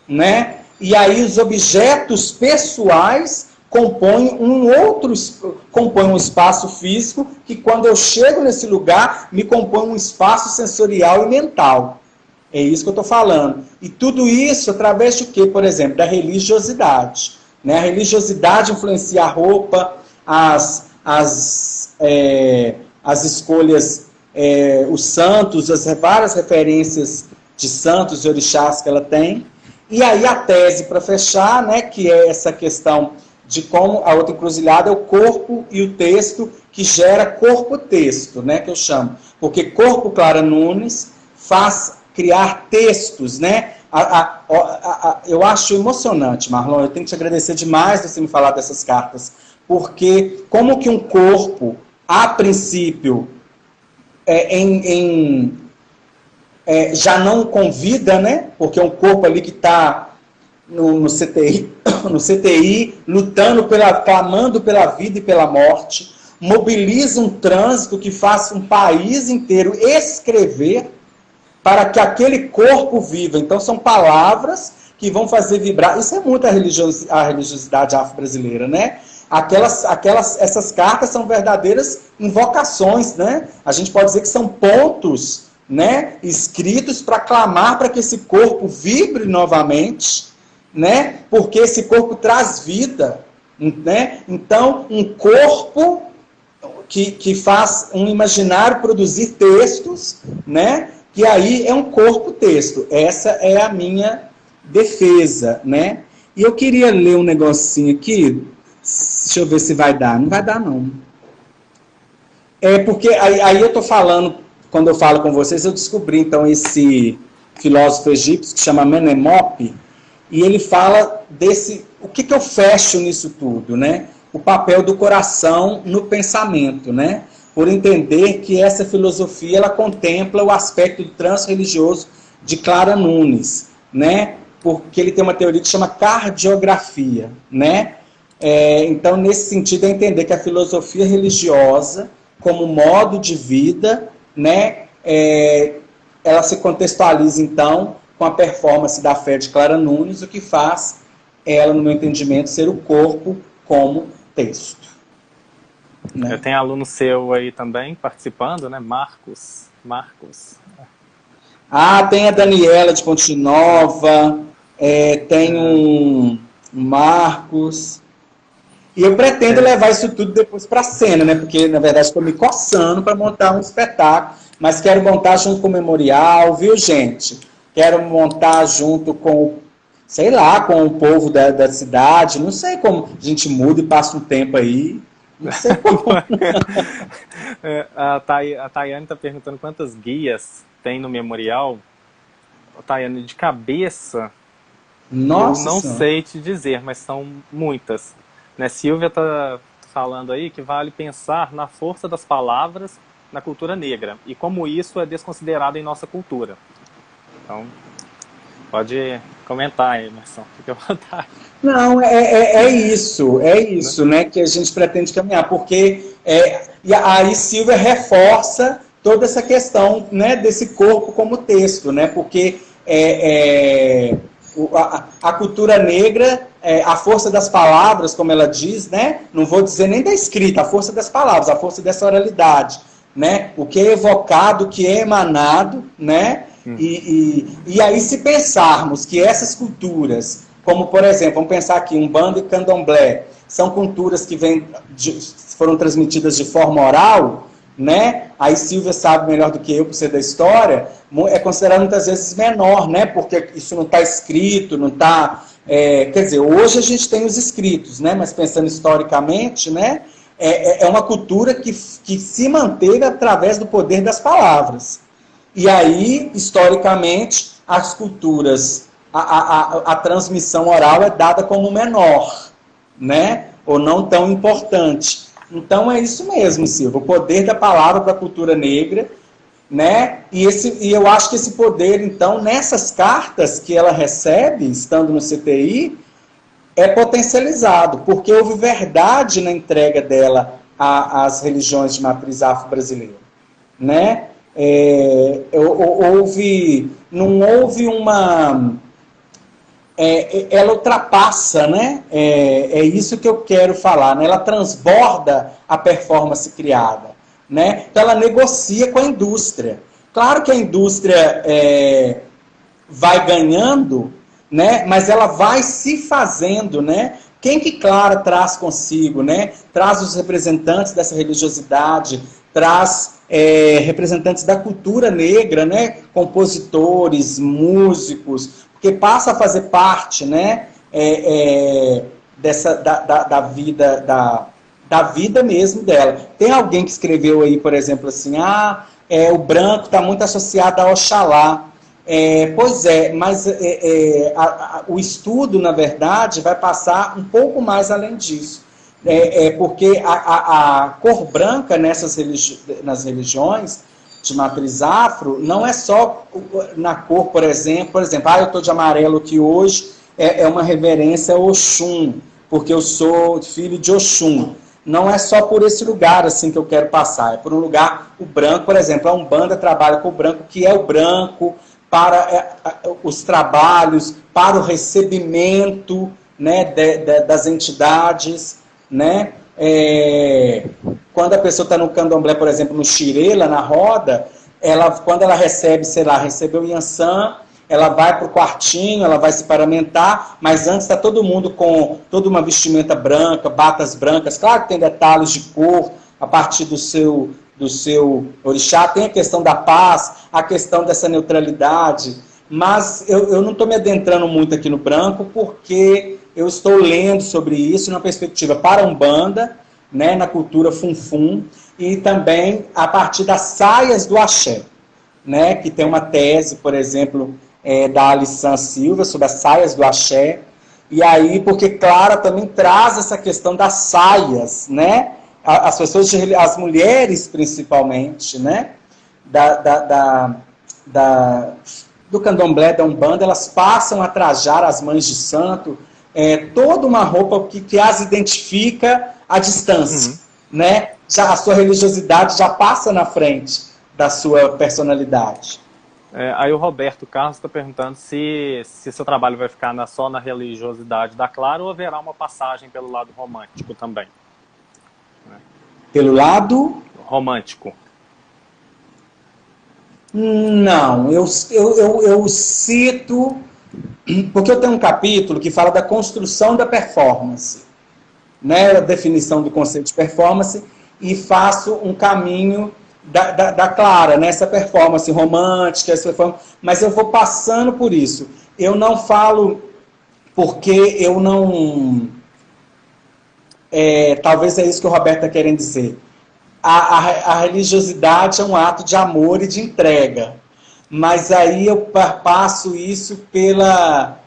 né, e aí os objetos pessoais compõem um espaço físico que quando eu chego nesse lugar, me compõe um espaço sensorial e mental. É isso que eu estou falando. E tudo isso através de quê? Por exemplo, da religiosidade. Né? A religiosidade influencia a roupa, as escolhas, os santos, as várias referências de santos e orixás que ela tem. E aí a tese, para fechar, né, que é essa questão de como a outra encruzilhada é o corpo e o texto, que gera corpo-texto, né, que eu chamo. Porque corpo Clara Nunes faz criar textos, né? Eu acho emocionante, Marlon, eu tenho que te agradecer demais por você me falar dessas cartas, porque como que um corpo, a princípio, já não convida, né? Porque é um corpo ali que está no CTI, lutando, clamando pela vida e pela morte, mobiliza um trânsito que faz um país inteiro escrever para que aquele corpo viva. Então, são palavras que vão fazer vibrar. Isso é muito a religiosidade afro-brasileira, né? Essas cartas são verdadeiras invocações, né? A gente pode dizer que são pontos, né, escritos para clamar para que esse corpo vibre novamente, né? Porque esse corpo traz vida, né? Então, um corpo que faz um imaginário produzir textos, né? Que aí é um corpo-texto. Essa é a minha defesa, né? E eu queria ler um negocinho aqui, deixa eu ver se vai dar. Não vai dar, não. É porque aí eu estou falando, quando eu falo com vocês, eu descobri, então, esse filósofo egípcio que chama Menemope, e ele fala desse... O que eu fecho nisso tudo, né? O papel do coração no pensamento, né? Por entender que essa filosofia ela contempla o aspecto do transreligioso de Clara Nunes, né? Porque ele tem uma teoria que chama cardiografia, né? Então, nesse sentido, é entender que a filosofia religiosa, como modo de vida, né? Ela se contextualiza, então, com a performance da fé de Clara Nunes, o que faz ela, no meu entendimento, ser o corpo como texto. Né? Eu tenho aluno seu aí também participando, né? Marcos. Tem a Daniela de Ponte Nova, tem um Marcos. E eu pretendo levar isso tudo depois para a cena, né? Porque, na verdade, estou me coçando para montar um espetáculo, mas quero montar junto com o memorial, viu, gente? Quero montar junto com, sei lá, com o povo da cidade, não sei como a gente muda e passa um tempo aí. Não sei como. A Tayane está perguntando quantas guias tem no memorial. Tayane, de cabeça, Nossa, eu não sei te dizer, mas são muitas. Né? Silvia está falando aí que vale pensar na força das palavras na cultura negra e como isso é desconsiderado em nossa cultura. Então, pode comentar aí, Emerson, fique à vontade. Não, é isso, né, que a gente pretende caminhar, porque e aí Silvia reforça toda essa questão, né, desse corpo como texto, né, porque A cultura negra, a força das palavras, como ela diz, né? Não vou dizer nem da escrita, a força das palavras, a força dessa oralidade, né? O que é evocado, o que é emanado, né? E aí, se pensarmos que essas culturas, como, por exemplo, vamos pensar aqui, Umbanda e Candomblé, são culturas que foram transmitidas de forma oral, né? Aí Silvia sabe melhor do que eu, por ser da história, é considerado muitas vezes menor, né? Porque isso não está escrito, não está... quer dizer, hoje a gente tem os escritos, né? Mas pensando historicamente, né? É uma cultura que se manteve através do poder das palavras. E aí, historicamente, as culturas, a transmissão oral é dada como menor, né? Ou não tão importante. Então é isso mesmo, Silvia, o poder da palavra para a cultura negra, né? E eu acho que esse poder, então, nessas cartas que ela recebe, estando no CTI, é potencializado, porque houve verdade na entrega dela às religiões de matriz afro-brasileira, né? Não houve uma... ela ultrapassa, né? É isso que eu quero falar, né? Ela transborda a performance criada, né? Então ela negocia com a indústria. Claro que a indústria vai ganhando, né? Mas ela vai se fazendo, né? Quem que Clara traz consigo, né? Traz os representantes dessa religiosidade, traz representantes da cultura negra, né? Compositores, músicos, porque passa a fazer parte, né? Da vida mesmo dela. Tem alguém que escreveu aí, por exemplo, assim, o branco está muito associado a Oxalá. Pois é, mas o estudo, na verdade, vai passar um pouco mais além disso. Porque a cor branca nas religiões de matriz afro não é só na cor, por exemplo, eu estou de amarelo aqui hoje, é uma reverência a Oxum, porque eu sou filho de Oxum. Não é só por esse lugar assim que eu quero passar, é por um lugar, o branco, por exemplo, a Umbanda trabalha com o branco, que é o branco para os trabalhos, para o recebimento, né, das entidades, né? Quando a pessoa está no candomblé, por exemplo, no xirê, lá na roda, quando ela recebe, recebeu o Yansan, ela vai para o quartinho, ela vai se paramentar, mas antes está todo mundo com toda uma vestimenta branca, batas brancas, claro que tem detalhes de cor, a partir do seu orixá, tem a questão da paz, a questão dessa neutralidade, mas eu não estou me adentrando muito aqui no branco, porque eu estou lendo sobre isso numa perspectiva para a Umbanda, né, na cultura funfun, e também a partir das saias do axé, né, que tem uma tese, por exemplo, da Alissan Silva, sobre as saias do axé, e aí, porque Clara também traz essa questão das saias, né, as pessoas, as mulheres principalmente, né, do candomblé, da Umbanda, elas passam a trajar as mães de santo, toda uma roupa que as identifica à distância, né? Já a sua religiosidade já passa na frente da sua personalidade. Aí o Roberto Carlos está perguntando se seu trabalho vai ficar só na religiosidade da Clara ou haverá uma passagem pelo lado romântico também. Pelo lado? Romântico. Não, eu cito... Porque eu tenho um capítulo que fala da construção da performance, né, a definição do conceito de performance, e faço um caminho da Clara, nessa performance romântica, mas eu vou passando por isso. Eu não falo porque eu não... talvez é isso que o Roberto está querendo dizer. A religiosidade é um ato de amor e de entrega. Mas aí eu passo isso pela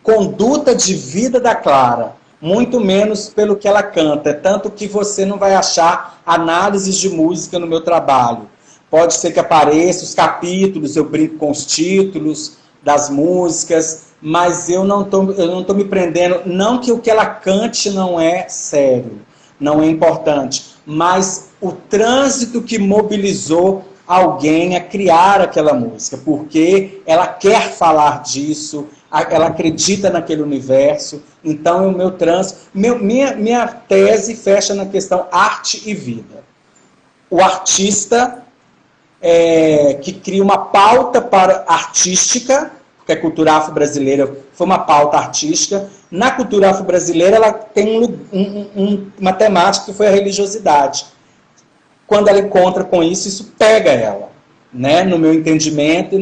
conduta de vida da Clara, muito menos pelo que ela canta. Tanto que você não vai achar análises de música no meu trabalho. Pode ser que apareça os capítulos, eu brinco com os títulos das músicas, mas eu não tô me prendendo, não que o que ela cante não é sério, não é importante, mas o trânsito que mobilizou alguém a criar aquela música, porque ela quer falar disso, ela acredita naquele universo. Então, o meu minha tese fecha na questão arte e vida. O artista que cria uma pauta artística, porque a cultura afro-brasileira foi uma pauta artística. Na cultura afro-brasileira, ela tem uma temática que foi a religiosidade. Quando ela encontra com isso, isso pega ela, né, no meu entendimento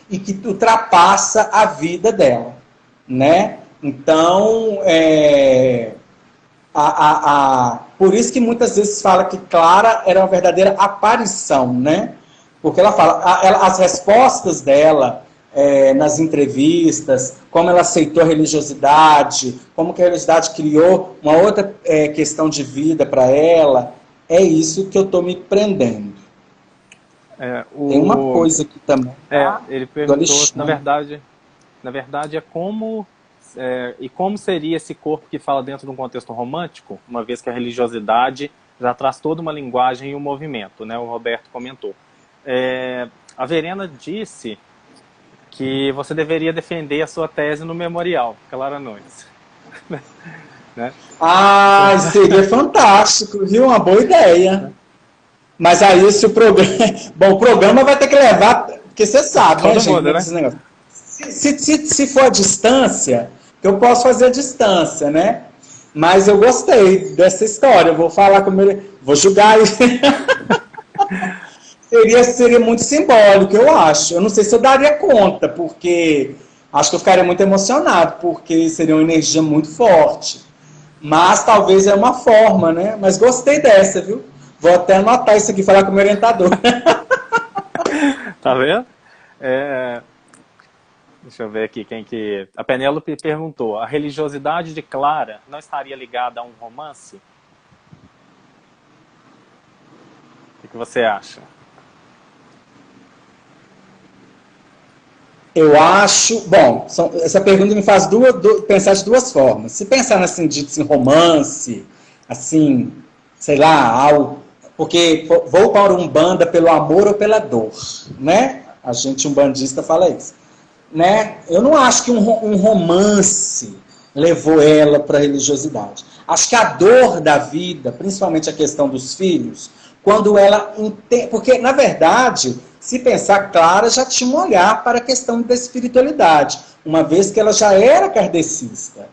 e que ultrapassa a vida dela, né? Então, por isso que muitas vezes fala que Clara era uma verdadeira aparição, né? Porque ela fala, as respostas dela nas entrevistas, como ela aceitou a religiosidade, como que a religiosidade criou uma outra questão de vida para ela, é isso que eu estou me prendendo. Tem uma coisa aqui também. Ele perguntou, na verdade como seria esse corpo que fala dentro de um contexto romântico, uma vez que a religiosidade já traz toda uma linguagem e um movimento, né? O Roberto comentou. A Verena disse que você deveria defender a sua tese no memorial, Clara Nunes. Né? Seria fantástico, viu? Uma boa ideia. Mas aí, se o programa... Bom, o programa vai ter que levar... Porque você sabe, né, gente? Né? Se for a distância, eu posso fazer a distância, né? Mas eu gostei dessa história. Eu vou falar com ele... Vou julgar isso. Seria muito simbólico, eu acho. Eu não sei se eu daria conta, porque acho que eu ficaria muito emocionado, porque seria uma energia muito forte. Mas talvez é uma forma, né? Mas gostei dessa, viu? Vou até anotar isso aqui e falar com o meu orientador. Tá vendo? Deixa eu ver aqui quem que... A Penélope perguntou, a religiosidade de Clara não estaria ligada a um romance? O que você acha? Eu acho... Bom, essa pergunta me faz pensar de duas formas. Se pensar assim, em romance, assim, sei lá, algo... Porque vou para Umbanda pelo amor ou pela dor, né? A gente umbandista fala isso. Né? Eu não acho que um romance levou ela para a religiosidade. Acho que a dor da vida, principalmente a questão dos filhos, quando ela entende... Porque, na verdade... Se pensar, Clara já tinha um olhar para a questão da espiritualidade, uma vez que ela já era kardecista,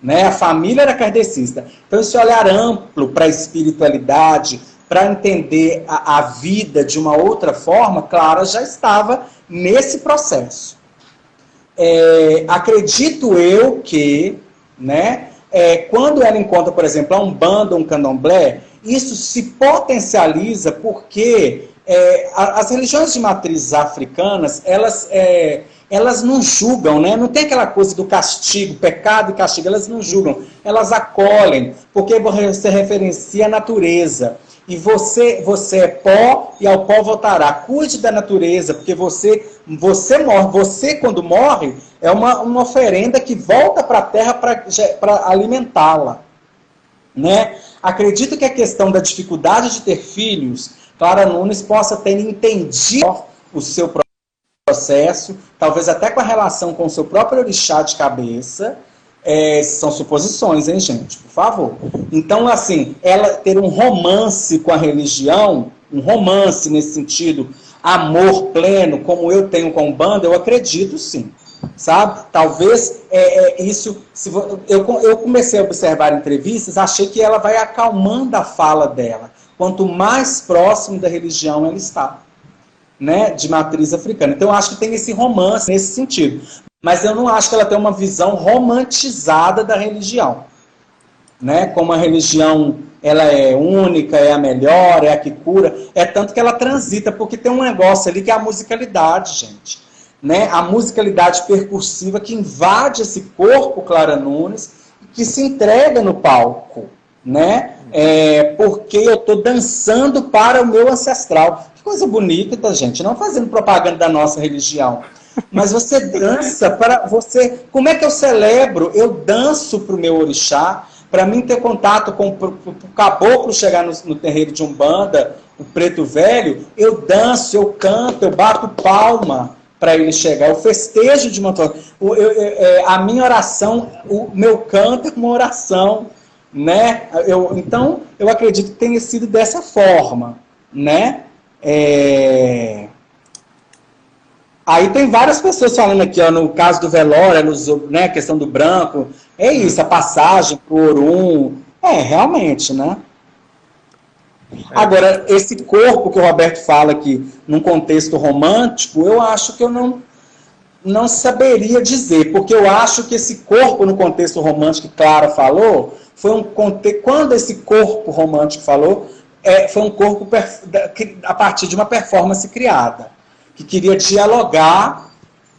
né? A família era kardecista. Então, esse olhar amplo para a espiritualidade, para entender a vida de uma outra forma, Clara já estava nesse processo. Acredito eu que, né, quando ela encontra, por exemplo, a Umbanda, um candomblé, isso se potencializa porque... as religiões de matrizes africanas, elas não julgam, né? Não tem aquela coisa do castigo, pecado e castigo, elas não julgam, elas acolhem, porque você referencia a natureza. E você é pó e ao pó voltará. Cuide da natureza, porque você morre. Você, quando morre, é uma oferenda que volta para a terra para alimentá-la. Né? Acredito que a questão da dificuldade de ter filhos, Clara Nunes possa ter entendido o seu processo, talvez até com a relação com o seu próprio orixá de cabeça. São suposições, hein, gente? Por favor. Então, assim, ela ter um romance com a religião, um romance nesse sentido, amor pleno, como eu tenho com Umbanda, eu acredito sim. Sabe? Talvez isso... Eu comecei a observar entrevistas, achei que ela vai acalmando a fala dela. Quanto mais próximo da religião ela está, né, de matriz africana. Então, eu acho que tem esse romance nesse sentido. Mas eu não acho que ela tem uma visão romantizada da religião. Né? Como a religião ela é única, é a melhor, é a que cura. É tanto que ela transita, porque tem um negócio ali que é a musicalidade, gente. Né? A musicalidade percursiva que invade esse corpo, Clara Nunes, que se entrega no palco. Né? Porque eu estou dançando para o meu ancestral. Que coisa bonita, gente. Não fazendo propaganda da nossa religião. Mas você dança para você... Como é que eu celebro? Eu danço para o meu orixá. Para mim ter contato com o caboclo chegar no terreiro de Umbanda o preto velho, eu danço, eu canto, eu bato palma para ele chegar. Eu festejo de uma forma. A minha oração, o meu canto é uma oração, né? Então, eu acredito que tenha sido dessa forma, né? Aí tem várias pessoas falando aqui, ó, no caso do velório, né, a questão do branco, é isso, a passagem pro Orum, realmente, né? Agora, esse corpo que o Roberto fala aqui, num contexto romântico, eu acho que eu não saberia dizer, porque eu acho que esse corpo no contexto romântico que Clara falou, foi um contexto, quando esse corpo romântico falou, foi um corpo a partir de uma performance criada, que queria dialogar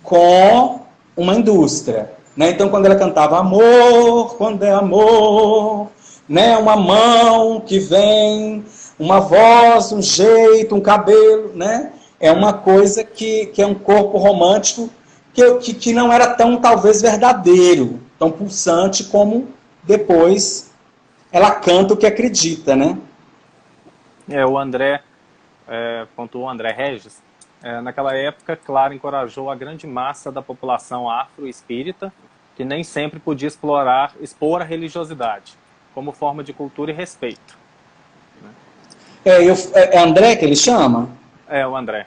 com uma indústria. Né? Então, quando ela cantava amor, quando é amor, né? Uma mão que vem, uma voz, um jeito, um cabelo, né? É uma coisa que é um corpo romântico que não era tão, talvez, verdadeiro, tão pulsante como depois ela canta o que acredita, né? O André, pontuou o André Regis, naquela época, Clara encorajou a grande massa da população afro-espírita, que nem sempre podia expor a religiosidade, como forma de cultura e respeito. É André que ele chama? O André.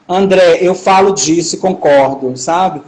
André, eu falo disso e concordo, sabe?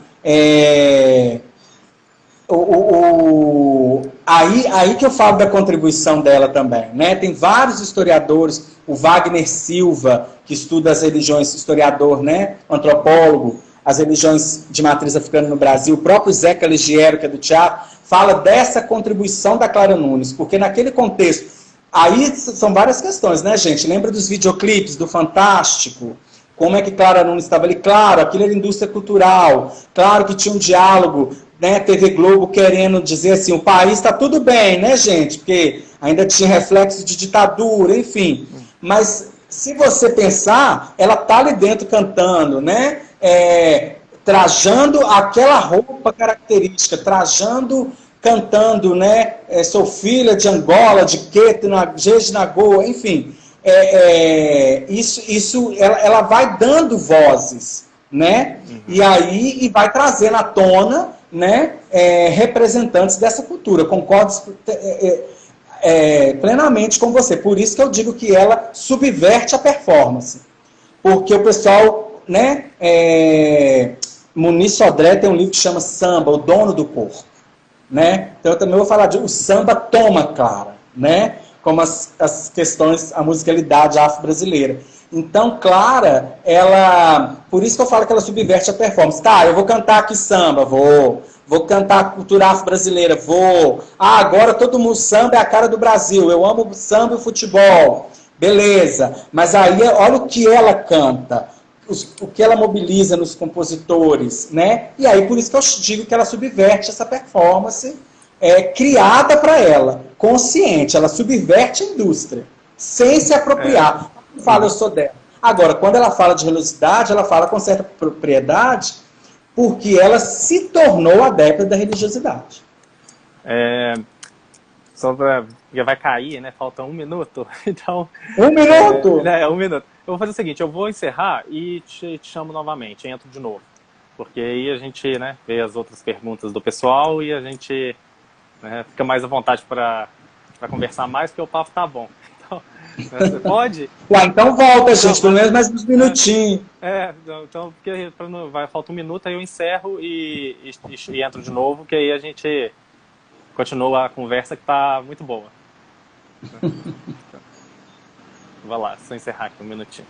Aí que eu falo da contribuição dela também, né? Tem vários historiadores, o Wagner Silva, que estuda as religiões, historiador, né? Antropólogo, as religiões de matriz africana no Brasil, o próprio Zeca Ligiero, que é do teatro, fala dessa contribuição da Clara Nunes, porque naquele contexto, aí são várias questões, né, gente? Lembra dos videoclipes do Fantástico? Como é que Clara Nunes estava ali? Claro, aquilo era indústria cultural, claro que tinha um diálogo, né, TV Globo querendo dizer assim, o país está tudo bem, né, gente? Porque ainda tinha reflexo de ditadura, enfim. Mas, se você pensar, ela está ali dentro cantando, né? Trajando aquela roupa característica, cantando, né? Sou filha de Angola, de Queto, de Nagoa, enfim. Ela vai dando vozes, né? E aí vai trazendo à tona, né? Representantes dessa cultura. Concordo plenamente com você. Por isso que eu digo que ela subverte a performance. Porque o pessoal, né? Muniz Sodré tem um livro que chama Samba, o Dono do Corpo, né? Então eu também vou falar o samba toma Clara, né? Como as questões, a musicalidade afro-brasileira. Então, Clara, por isso que eu falo que ela subverte a performance. Tá, eu vou cantar aqui samba, vou cantar a cultura afro-brasileira, agora todo mundo samba é a cara do Brasil, eu amo samba e futebol, beleza. Mas aí, olha o que ela canta, o que ela mobiliza nos compositores, né? E aí, por isso que eu digo que ela subverte essa performance criada para ela, consciente, ela subverte a indústria, sem se apropriar. Fala, eu sou dela. Agora, quando ela fala de religiosidade, ela fala com certa propriedade, porque ela se tornou adepta da religiosidade. Já vai cair, né? Falta 1 minuto. Então, 1 minuto? 1 minuto. Eu vou fazer o seguinte, eu vou encerrar e te chamo novamente, entro de novo. Porque aí a gente, né, vê as outras perguntas do pessoal e a gente, né, fica mais à vontade para conversar mais, porque o papo tá bom. Então, você pode? Então volta, gente, pelo menos mais uns minutinhos. Então, porque falta 1 minuto, aí eu encerro e entro de novo, que aí a gente continua a conversa que tá muito boa. Vai lá, só encerrar aqui 1 minutinho.